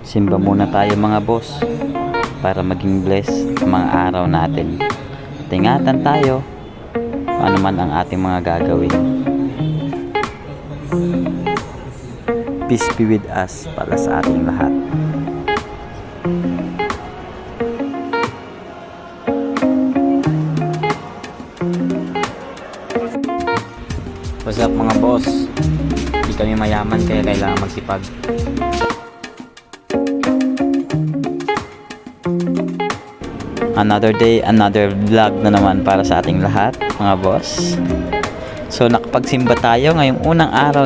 Simba muna tayo mga boss para maging blessed ang mga araw natin. At ingatan tayo kung ano man ang ating mga gagawin. Peace be with us para sa ating lahat. What's up mga boss? Hindi kami mayaman kaya kailangan magsipag. Another day, another vlog na naman para sa ating lahat mga boss. So nakapagsimba tayo ngayong unang araw